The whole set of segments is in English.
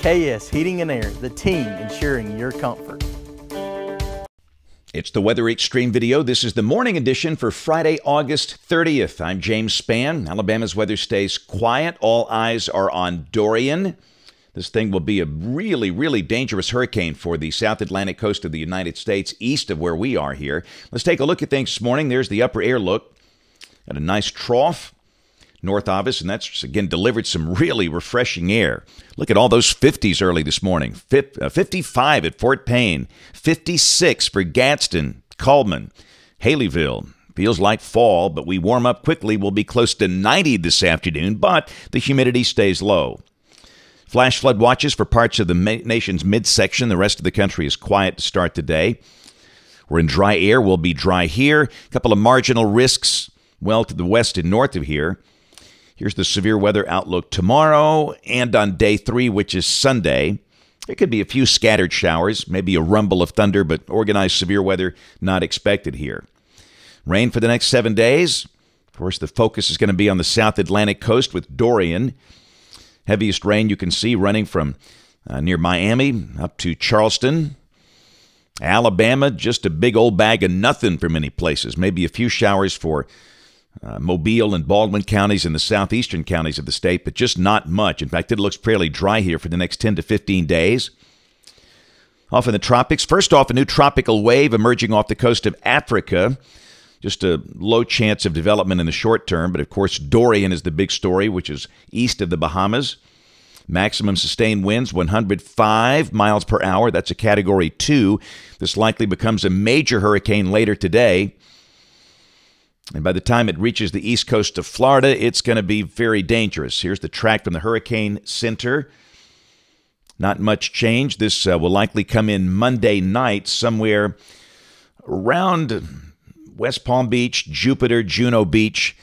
KS Heating and Air, the team ensuring your comfort. It's the Weather Xtreme video. This is the morning edition for Friday, August 30th. I'm James Spann. Alabama's weather stays quiet. All eyes are on Dorian. This thing will be a really, really dangerous hurricane for the South Atlantic coast of the United States, east of where we are here. Let's take a look at things this morning. There's the upper air look at a nice trough north of us, and that's, again, delivered some really refreshing air. Look at all those 50s early this morning. 55 at Fort Payne, 56 for Gadsden, Coleman, Haleyville. Feels like fall, but we warm up quickly. We'll be close to 90 this afternoon, but the humidity stays low. Flash flood watches for parts of the nation's midsection. The rest of the country is quiet to start the day. We're in dry air. We'll be dry here. A couple of marginal risks well to the west and north of here. Here's the severe weather outlook tomorrow and on day 3, which is Sunday. There could be a few scattered showers, maybe a rumble of thunder, but organized severe weather not expected here. Rain for the next 7 days. Of course, the focus is going to be on the South Atlantic coast with Dorian. Heaviest rain you can see running from near Miami up to Charleston. Alabama, just a big old bag of nothing for many places. Maybe a few showers for Mobile and Baldwin counties and the southeastern counties of the state, but just not much. In fact, it looks fairly dry here for the next 10 to 15 days. Off in the tropics, first off, a new tropical wave emerging off the coast of Africa. Just a low chance of development in the short term, but of course Dorian is the big story, which is east of the Bahamas. Maximum sustained winds, 105 miles per hour. That's a Category 2. This likely becomes a major hurricane later today. And by the time it reaches the east coast of Florida, it's going to be very dangerous. Here's the track from the Hurricane Center. Not much change. This will likely come in Monday night somewhere around West Palm Beach, Jupiter, Juno Beach.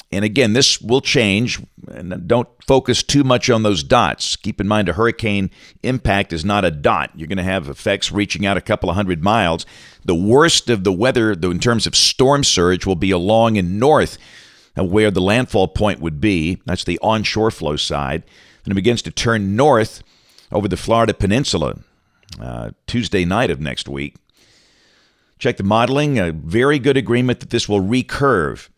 And again, this will change. And don't focus too much on those dots. Keep in mind a hurricane impact is not a dot. You're going to have effects reaching out a couple of hundred miles. The worst of the weather, though, in terms of storm surge, will be along and north of where the landfall point would be. That's the onshore flow side. And it begins to turn north over the Florida Peninsula Tuesday night of next week. Check the modeling. A very good agreement that this will recurve.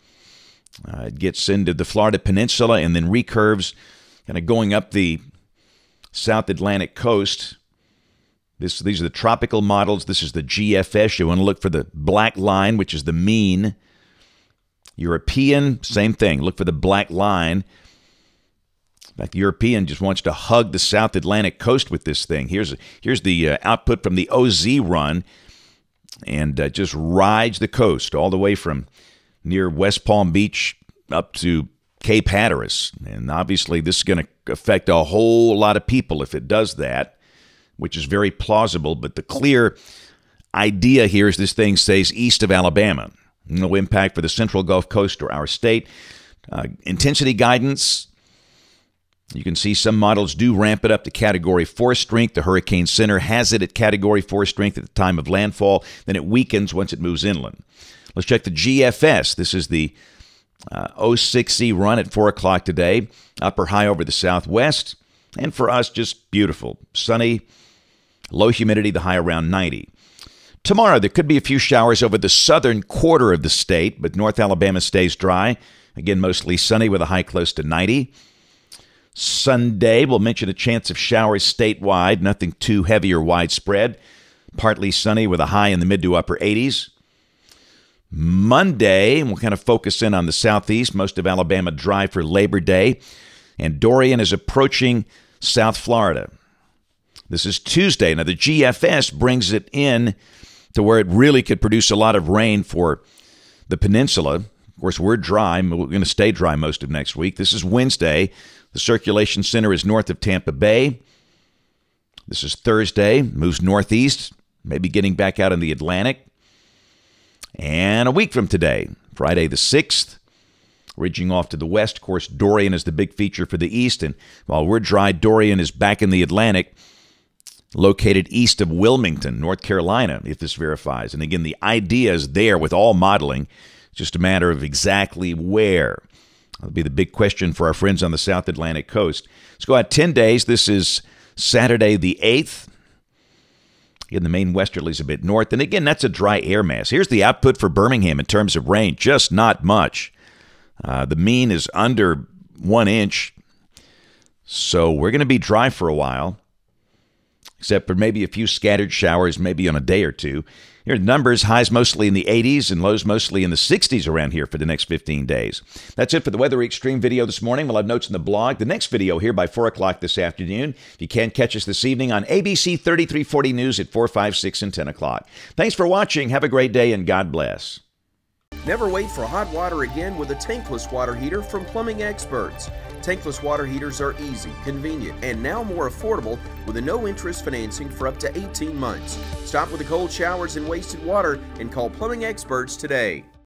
It gets into the Florida Peninsula and then recurves, kind of going up the South Atlantic coast. These are the tropical models. This is the GFS. You want to look for the black line, which is the mean. European, same thing. Look for the black line. In fact, the European just wants to hug the South Atlantic coast with this thing. Here's the output from the OZ run, and just rides the coast all the way from near West Palm Beach up to Cape Hatteras. And obviously this is going to affect a whole lot of people if it does that, which is very plausible. But the clear idea here is this thing stays east of Alabama. No impact for the central Gulf Coast or our state. Intensity guidance, you can see some models do ramp it up to Category 4 strength. The Hurricane Center has it at Category 4 strength at the time of landfall. Then it weakens once it moves inland. Let's check the GFS. This is the 06C run at 4 o'clock today. Upper high over the southwest. And for us, just beautiful. Sunny, low humidity, the high around 90. Tomorrow, there could be a few showers over the southern quarter of the state, but North Alabama stays dry. Again, mostly sunny with a high close to 90. Sunday, we'll mention a chance of showers statewide. Nothing too heavy or widespread. Partly sunny with a high in the mid to upper 80s. Monday, we'll kind of focus in on the southeast. Most of Alabama dry for Labor Day. And Dorian is approaching South Florida. This is Tuesday. Now, the GFS brings it in to where it really could produce a lot of rain for the peninsula. Of course, we're dry. We're going to stay dry most of next week. This is Wednesday. The circulation center is north of Tampa Bay. This is Thursday. Moves northeast, maybe getting back out in the Atlantic. And a week from today, Friday the 6th, ridging off to the west. Of course, Dorian is the big feature for the east. And while we're dry, Dorian is back in the Atlantic, located east of Wilmington, North Carolina, if this verifies. And again, the idea is there with all modeling. It's just a matter of exactly where. That'll be the big question for our friends on the South Atlantic coast. Let's go out 10 days. This is Saturday the 8th. Again, the main westerlies a bit north. And again, that's a dry air mass. Here's the output for Birmingham in terms of rain. Just not much. The mean is under 1 inch. So we're going to be dry for a while, except for maybe a few scattered showers, maybe on a day or two. Here are the numbers: highs mostly in the 80s and lows mostly in the 60s around here for the next 15 days. That's it for the Weather Xtreme video this morning. We'll have notes in the blog. The next video here by 4 o'clock this afternoon. If you can't catch us this evening on ABC 3340 News at 4, 5, 6, and 10 o'clock. Thanks for watching. Have a great day, and God bless. Never wait for hot water again with a tankless water heater from Plumbing Experts. Tankless water heaters are easy, convenient, and now more affordable with a no-interest financing for up to 18 months. Stop with the cold showers and wasted water and call Plumbing Experts today.